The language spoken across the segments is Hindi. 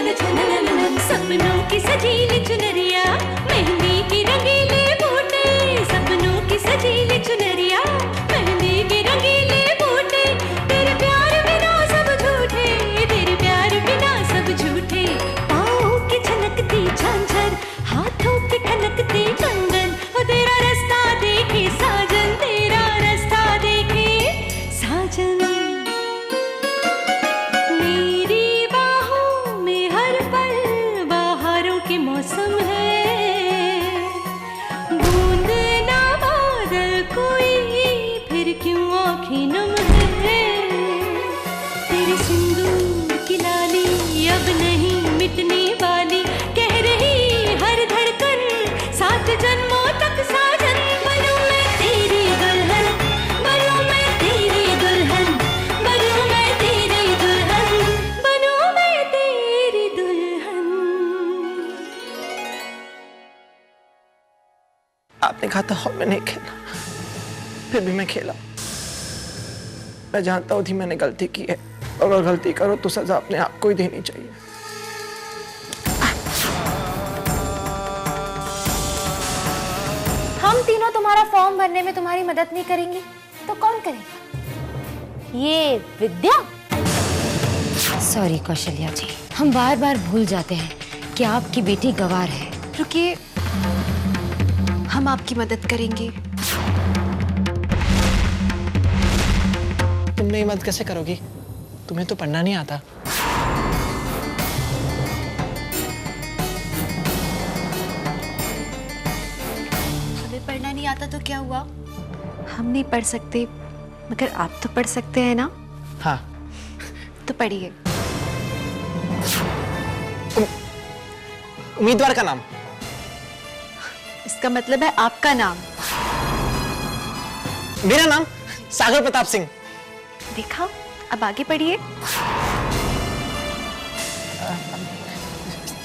सपनों की सजीली चुनरिया, मेहंदी की रंगीले बूटे, सपनों की सजीली चुनरिया, मेहंदी की रंगीले बूटे, तेरे प्यार बिना सब झूठे, तेरे प्यार बिना सब झूठे, पाँव की छनकती झांझर, हाथों की ठनकती कंगन, वो तेरा रास्ता देखे साजन, तेरा रास्ता देखे साजन। मेरी बाहों में हर पल बाहरों के मौसम है, बूंद ना बादल कोई, फिर क्यों आँखें नम है, तेरे सिंदूर की लाली अब नहीं मिटने वाली, कह रही हर धड़कन सात जन्मों तक साजन। बनूं मैं तेरी दुल्हन, बनूं मैं तेरी दुल्हन, बनूं मैं तेरी दुल्हन, बनूं मैं तेरी दुल्हन। आपने कहा था और मैं नहीं खेला, फिर भी मैं खेला। मैं जानता हूँ थी मैंने गलती की है, और अगर गलती करो तो सजा अपने आप को ही देनी चाहिए। हम तीनों तुम्हारा फॉर्म भरने में तुम्हारी मदद नहीं करेंगे तो कौन करेगा? ये विद्या। सॉरी कौशल्या जी, हम बार बार भूल जाते हैं कि आपकी बेटी गवार है। रुकिए, हम आपकी मदद करेंगे। तुम मेरी मदद कैसे करोगी? तुम्हें तो पढ़ना नहीं आता। हमें पढ़ना नहीं आता तो क्या हुआ? हम नहीं पढ़ सकते, मगर आप तो पढ़ सकते हैं ना? हाँ। तो पढ़िए। उम्मीदवार का नाम। इसका मतलब है आपका नाम। मेरा नाम सागर प्रताप सिंह। देखा, अब आगे पढ़िए।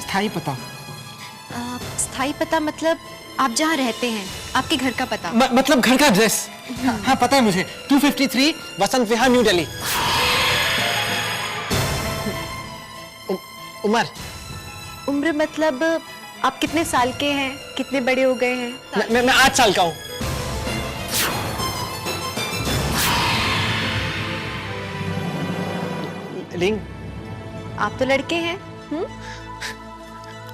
स्थायी पता। स्थायी पता मतलब आप जहाँ रहते हैं, आपके घर का पता। मतलब घर का एड्रेस। हाँ पता है मुझे, 253 वसंत विहार, न्यू दिल्ली। उम्र? उम्र मतलब आप कितने साल के हैं, कितने बड़े हो गए हैं? मैं 8 साल का हूँ। लिंग? आप तो लड़के हैं।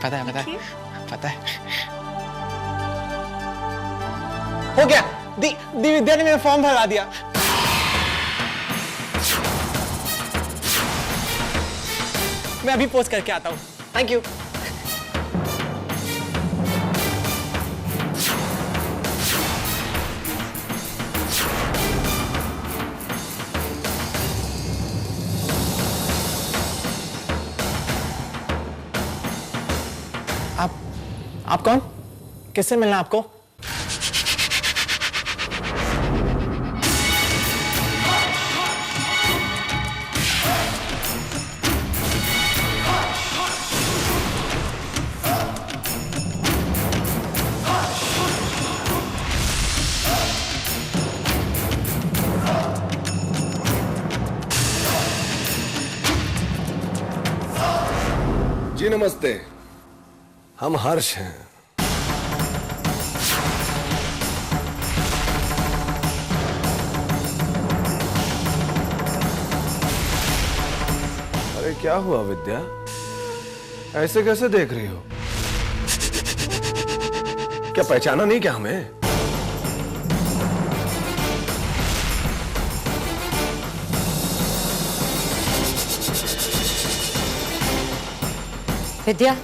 पता है पता है। हो गया, दी विद्या ने मेरा फॉर्म भरा दिया। मैं अभी पोस्ट करके आता हूँ। Thank you. आप कौन? किससे मिलना आपको? जी नमस्ते, हम हर्ष हैं। अरे क्या हुआ विद्या, ऐसे कैसे देख रही हो? क्या पहचाना नहीं क्या हमें? विद्या,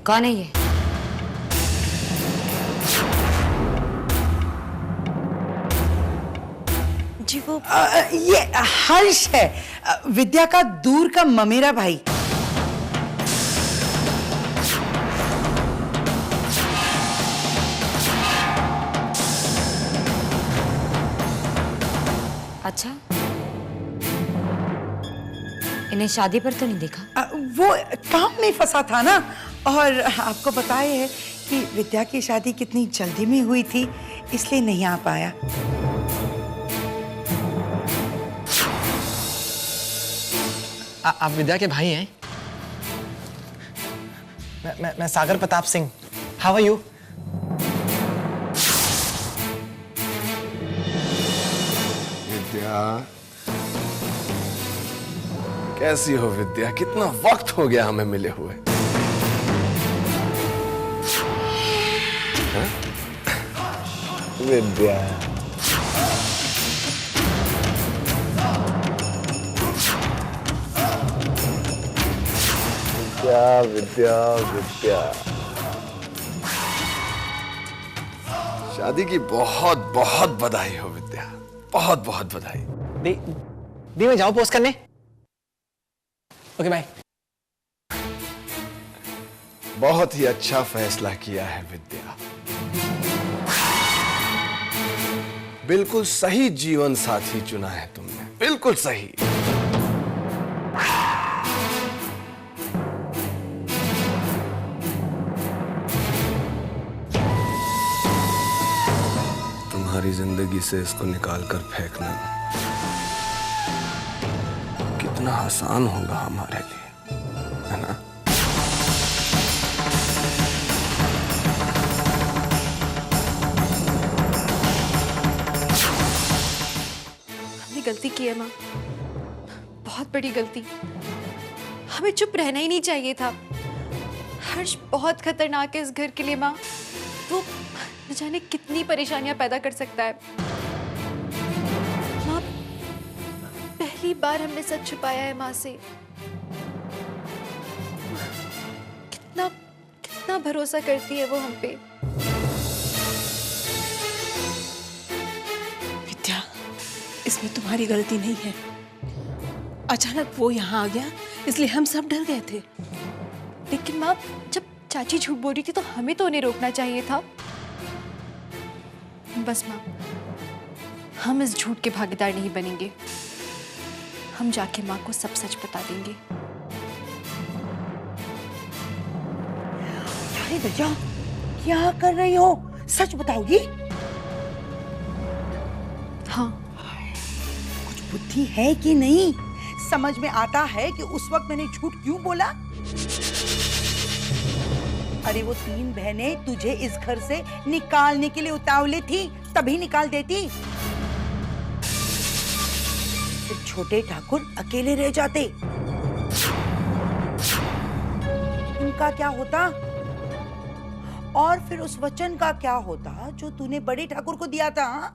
कौन है ये? जी वो ये हर्ष है, विद्या का दूर का ममेरा भाई। अच्छा, इन्हें शादी पर तो नहीं देखा? वो काम में फंसा था ना, और आपको पता है कि विद्या की शादी कितनी जल्दी में हुई थी, इसलिए नहीं आ पाया। आप विद्या के भाई हैं? मैं Sagar Pratap Singh. How are you? Vidya, कैसी हो विद्या? कितना वक्त हो गया हमें मिले हुए। हाँ? विद्या, विद्या विद्या विद्या, शादी की बहुत बहुत बधाई हो विद्या, बहुत बहुत बधाई। दी मैं जाऊं पोस्ट करने? Okay bye. बहुत ही अच्छा फैसला किया है विद्या, बिल्कुल सही जीवन साथी चुना है तुमने, बिल्कुल सही। तुम्हारी जिंदगी से इसको निकाल कर फेंकना कितना आसान होगा हमारे लिए, है ना? हमने गलती की है माँ, बहुत बड़ी गलती। हमें चुप रहना ही नहीं चाहिए था। हर्ष बहुत खतरनाक है इस घर के लिए माँ। वो न जाने कितनी परेशानियां पैदा कर सकता है। माँ, पहली बार हमने सच छुपाया है माँ से। कितना कितना भरोसा करती है वो हम पे। विद्या, इसमें तुम्हारी गलती नहीं है। अचानक वो यहाँ आ गया, इसलिए हम सब डर गए थे। लेकिन माँ, जब चाची झूठ बोल रही थी तो हमें तो उन्हें रोकना चाहिए था। बस माँ, हम इस झूठ के भागीदार नहीं बनेंगे। हम जाके माँ को सब सच बता देंगे। अरे विद्या, क्या कर रही हो? सच बताओगी? हाँ। कुछ बुद्धि है कि नहीं? समझ में आता है कि उस वक्त मैंने झूठ क्यों बोला? अरे वो 3 बहनें तुझे इस घर से निकालने के लिए उतावली थी, तभी निकाल देती। फिर छोटे ठाकुर अकेले रह जाते। उनका क्या होता? और फिर उस वचन का क्या होता जो तूने बड़े ठाकुर को दिया था?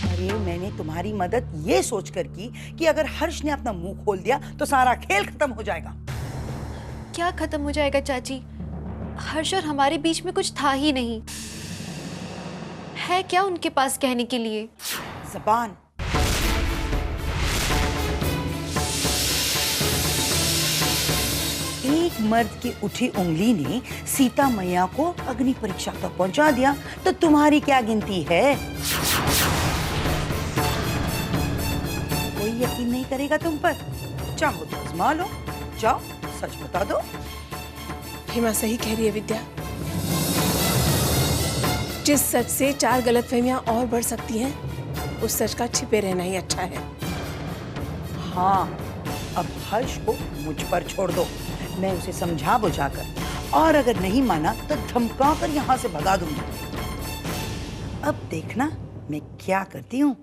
अरे मैंने तुम्हारी मदद ये सोचकर की कि अगर हर्ष ने अपना मुंह खोल दिया तो सारा खेल खत्म हो जाएगा। क्या खत्म हो जाएगा चाची? हर्ष और हमारे बीच में कुछ था ही नहीं। है क्या उनके पास कहने के लिए? ज़बान। एक मर्द की उठी उंगली ने सीता मैया को अग्नि परीक्षा तक पहुंचा दिया, तो तुम्हारी क्या गिनती है? कोई यकीन नहीं करेगा तुम पर। चाहो तो आजमा लो, जाओ सच बता दो। हेमा सही कह रही है विद्या। जिस सच से 4 गलतफहमियां और बढ़ सकती हैं, उस सच का छिपे रहना ही अच्छा है। हाँ, अब हर्ष को मुझ पर छोड़ दो। मैं उसे समझा बुझाकर, और अगर नहीं माना तो धमका कर यहाँ से भगा दूंगी। अब देखना मैं क्या करती हूँ।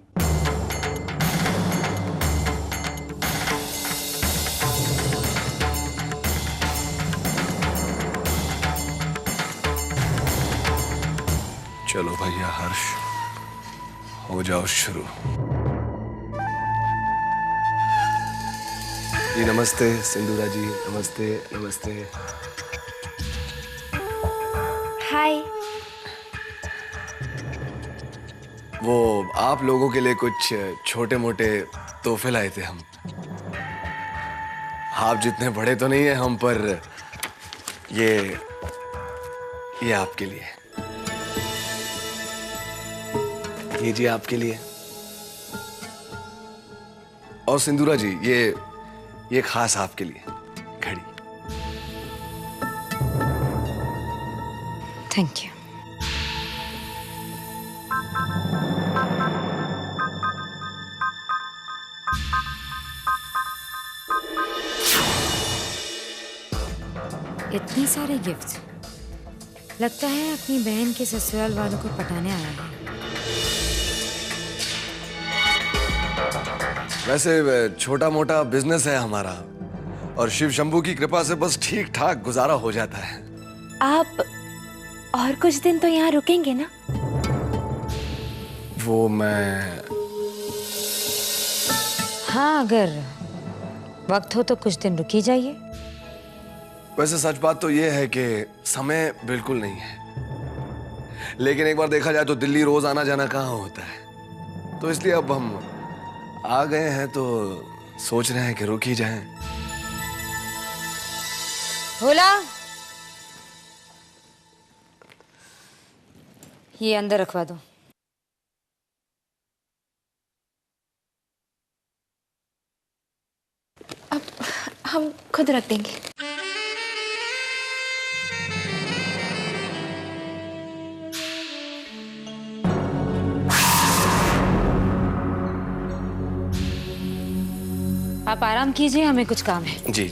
चलो भैया हर्ष, हो जाओ शुरू। जी नमस्ते सिंदूरा जी, नमस्ते नमस्ते। हाय। वो आप लोगों के लिए कुछ छोटे मोटे तोहफे लाए थे हम। आप जितने बड़े तो नहीं है हम, पर ये आपके लिए। ये जी आपके लिए। और सिंदूरा जी, ये खास आपके लिए घड़ी। Thank you. इतने सारे गिफ्ट्स, लगता है अपनी बहन के ससुराल वालों को पटाने आया है। वैसे छोटा मोटा बिजनेस है हमारा और शिव शंभू की कृपा से बस ठीक ठाक गुजारा हो जाता है। आप और कुछ दिन तो यहाँ रुकेंगे ना? वो मैं हाँ, अगर वक्त हो तो कुछ दिन रुकी जाइए। वैसे सच बात तो ये है कि समय बिल्कुल नहीं है, लेकिन एक बार देखा जाए तो दिल्ली रोज आना जाना कहाँ होता है, तो इसलिए अब हम आ गए हैं तो सोच रहे हैं कि रुक ही जाएं। भोला, ये अंदर रखवा दो। अब हम खुद रख देंगे। आप आराम कीजिए, हमें कुछ काम है। जी।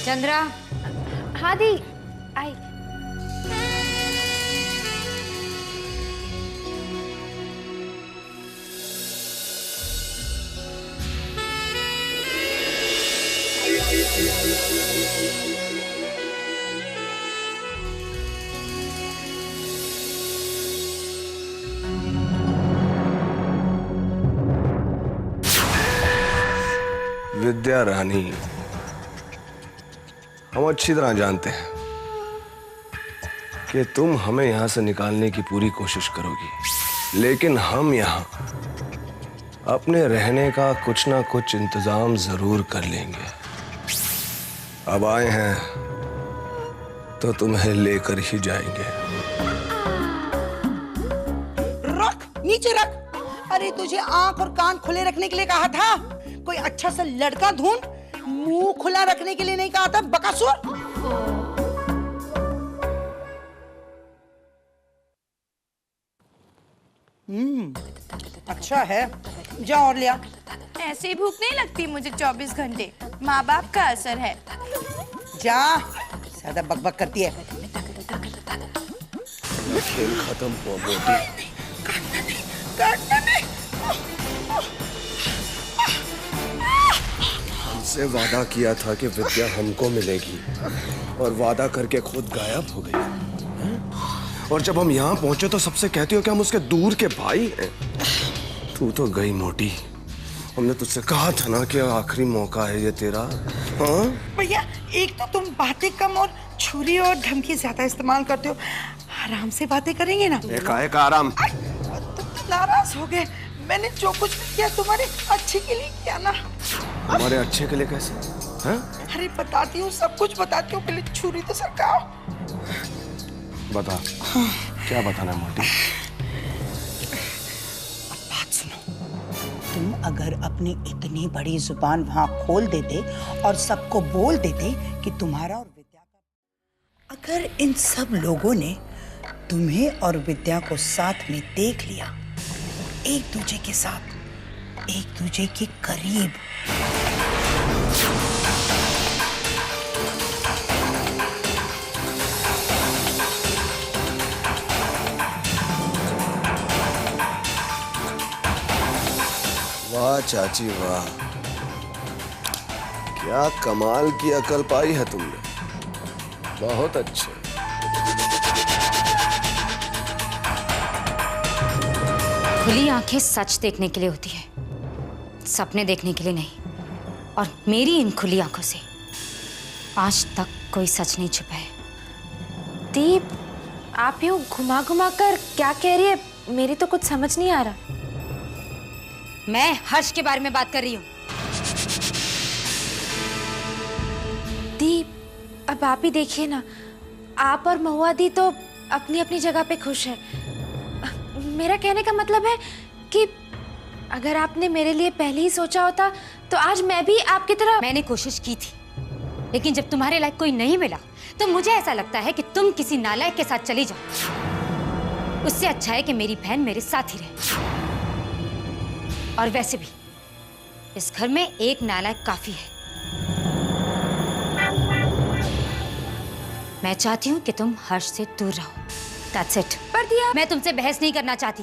चंद्रा। हाँ दी, आई। विद्या रानी, हम अच्छी तरह जानते हैं कि तुम हमें यहां से निकालने की पूरी कोशिश करोगी, लेकिन हम यहां अपने रहने का कुछ ना कुछ इंतजाम जरूर कर लेंगे। अब आए हैं तो तुम्हें लेकर ही जाएंगे। रख, नीचे रख। अरे तुझे आंख और कान खुले रखने के लिए कहा था, कोई अच्छा सा लड़का ढूंढ। मुंह खुला रखने के लिए नहीं कहा था, बकासुर। अच्छा है, जा और लिया। ऐसे ही भूख नहीं लगती मुझे 24 घंटे, माँ बाप का असर है। जा, ज्यादा बकबक करती है। खेल खत्म हुआ बेटी। हमसे वादा किया था कि विद्या हमको मिलेगी और वादा करके खुद गायब हो गई। और जब हम यहाँ पहुंचे तो सबसे कहती हो कि हम उसके दूर के भाई हैं। तू तो गई मोटी। हमने तुझसे कहा था ना कि आखिरी मौका है ये तेरा। हाँ भैया, एक तो तुम बातें कम और छुरी और धमकी ज्यादा इस्तेमाल करते हो। आराम से बातें करेंगे ना। एक आराम। तुम तो नाराज हो गए। मैंने जो कुछ भी किया तुम्हारे अच्छे के लिए किया ना। हमारे अच्छे के लिए कैसे? हाँ? अरे बताती हूँ, सब कुछ बताती हूँ, पहले छुरी तो सरकाओ। बता, क्या बताना है मोटी? बात सुनो, तुम अगर अपनी इतनी बड़ी जुबान वहां खोल देते और सबको बोल देते कि तुम्हारा और विद्या का, अगर इन सब लोगों ने तुम्हें और विद्या को साथ में देख लिया, एक दूसरे के साथ, एक दूसरे के करीब, वाह चाची वाह, क्या कमाल की अकल पाई है तुमने। बहुत अच्छे। खुली आंखें सच देखने के लिए होती है, सपने देखने के लिए नहीं। और मेरी इन खुली आंखों से आज तक कोई सच नहीं छुपा है। दीप, आप यूं घुमा घुमा कर क्या कह रही है, मेरी तो कुछ समझ नहीं आ रहा। मैं हर्ष के बारे में बात कर रही हूँ। दीप, अब आप ही देखिए ना, आप और महुआ दी तो अपनी अपनी जगह पे खुश है। मेरा कहने का मतलब है कि अगर आपने मेरे लिए पहले ही सोचा होता तो आज मैं भी आपकी तरह। मैंने कोशिश की थी, लेकिन जब तुम्हारे लायक कोई नहीं मिला तो मुझे ऐसा लगता है कि तुम किसी नालायक के साथ चली जाओ। उससे अच्छा है कि मेरी बहन मेरे साथ ही रहे। और वैसे भी इस घर में एक नालायक काफी है। मैं चाहती हूँ कि तुम हर्ष से दूर रहो। That's it। पर दिया, मैं तुमसे बहस नहीं करना चाहती।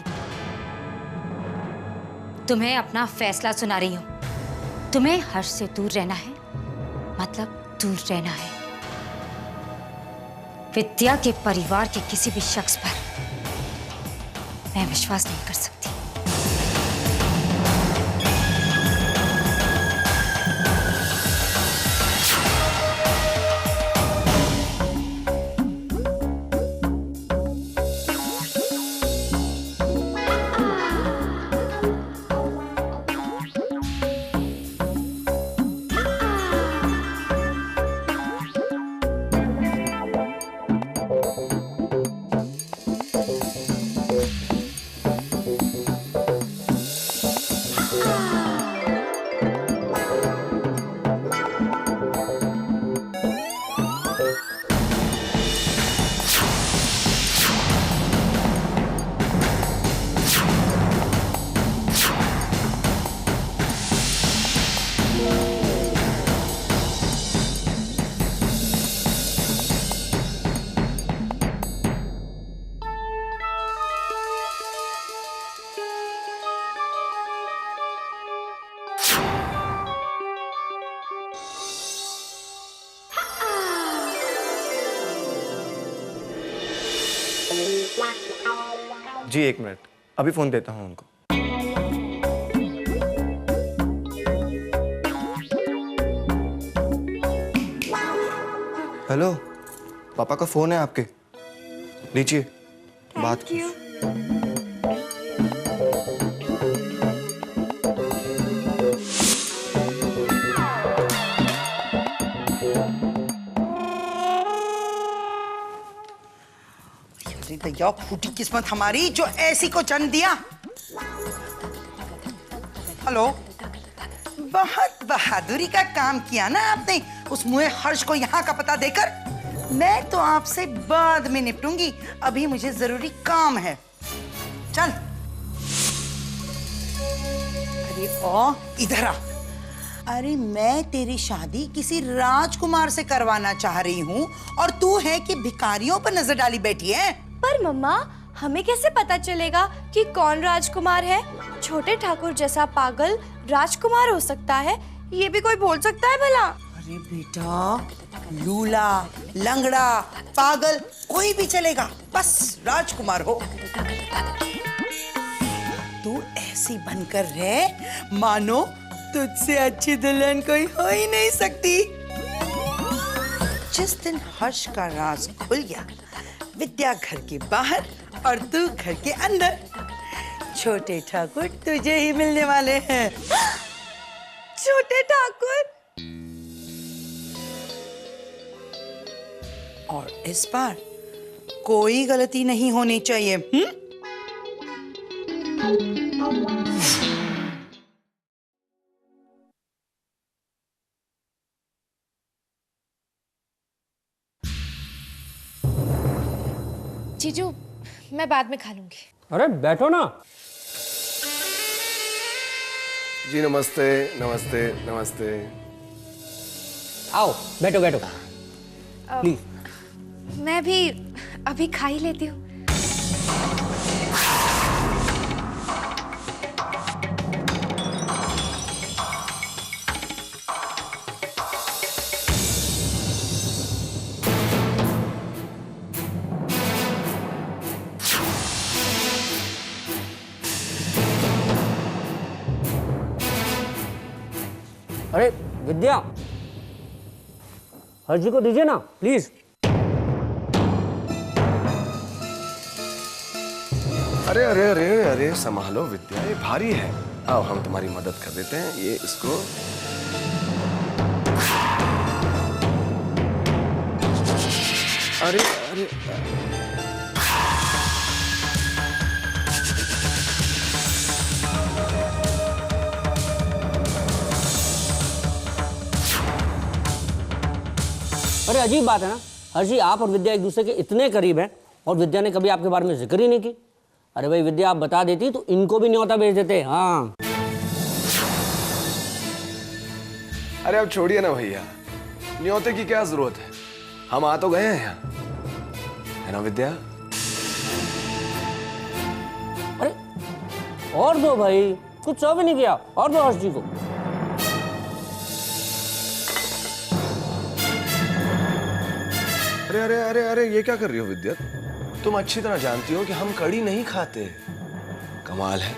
तुम्हें अपना फैसला सुना रही हूँ। तुम्हें हर्ष से दूर रहना है, मतलब दूर रहना है। विद्या के परिवार के किसी भी शख्स पर मैं विश्वास नहीं कर सकती। जी 1 मिनट, अभी फोन देता हूँ उनको। हेलो, पापा का फोन है आपके, लीजिए बात कीजिए। भैया फूटी किस्मत हमारी जो ऐसी को जन्म दिया। हेलो, बहुत बहादुरी का काम किया ना आपने उस मुए हर्ष को यहाँ का पता देकर। मैं तो आपसे बाद में निपटूंगी, अभी मुझे जरूरी काम है। चल। अरे ओ इधर आ। अरे मैं तेरी शादी किसी राजकुमार से करवाना चाह रही हूँ और तू है कि भिखारियों पर नजर डाली बैठी है। पर मम्मा, हमें कैसे पता चलेगा कि कौन राजकुमार है? छोटे ठाकुर जैसा पागल राजकुमार हो सकता है, ये भी कोई बोल सकता है भला? अरे बेटा, लूला, लंगड़ा, पागल कोई भी चलेगा, बस राजकुमार हो। तू ऐसी बनकर रहे मानो तुझसे अच्छी दुल्हन कोई हो ही नहीं सकती। जिस दिन हर्ष का राज खुल गया, विद्या घर के बाहर और तू घर के अंदर, छोटे ठाकुर तुझे ही मिलने वाले हैं। छोटे ठाकुर? और इस बार कोई गलती नहीं होनी चाहिए। जीजू, मैं बाद में खा लूंगी। अरे बैठो ना। जी नमस्ते नमस्ते नमस्ते। आओ बैठो बैठो प्लीज। मैं भी अभी खा ही लेती हूँ। अरे विद्या, हर्ष जी को दीजिए ना प्लीज। अरे अरे अरे अरे संभालो विद्या, ये भारी है। आओ हम तुम्हारी मदद कर देते हैं। ये इसको अरे अरे अरे अजीब बात है ना, हर्ष जी आप और विद्या एक दूसरे के इतने करीब हैं और विद्या ने कभी आपके बारे में जिक्र ही नहीं की। अरे भाई विद्या, आप बता देती तो इनको भी न्योता भेज देते। हाँ अरे अब छोड़िए ना भैया, न्योते की क्या जरूरत है, हम आ तो गए हैं यहाँ, है ना विद्या? अरे और दो भाई, कुछ सर्व ही नहीं किया, और दो हर्ष जी को। अरे अरे अरे अरे, ये क्या कर रही हो विद्या? तुम अच्छी तरह जानती हो कि हम कड़ी नहीं खाते। कमाल है,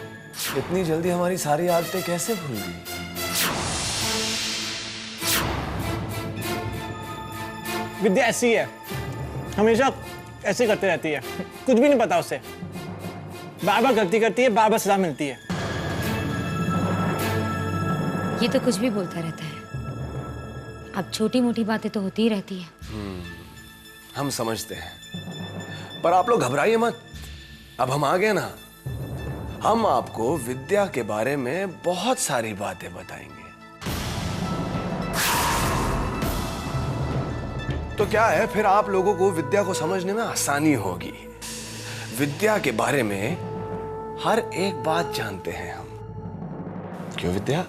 इतनी जल्दी हमारी सारी आदतें कैसे भूल गई? विद्या ऐसी है, हमेशा ऐसे करते रहती है, कुछ भी नहीं पता उसे, बार बार गलती करती है, बार बार सजा मिलती है। ये तो कुछ भी बोलता रहता है। अब छोटी मोटी बातें तो होती ही रहती है। हम समझते हैं, पर आप लोग घबराइए मत, अब हम आ गए ना, हम आपको विद्या के बारे में बहुत सारी बातें बताएंगे। तो क्या है, फिर आप लोगों को विद्या को समझने में आसानी होगी। विद्या के बारे में हर एक बात जानते हैं हम, क्यों विद्या?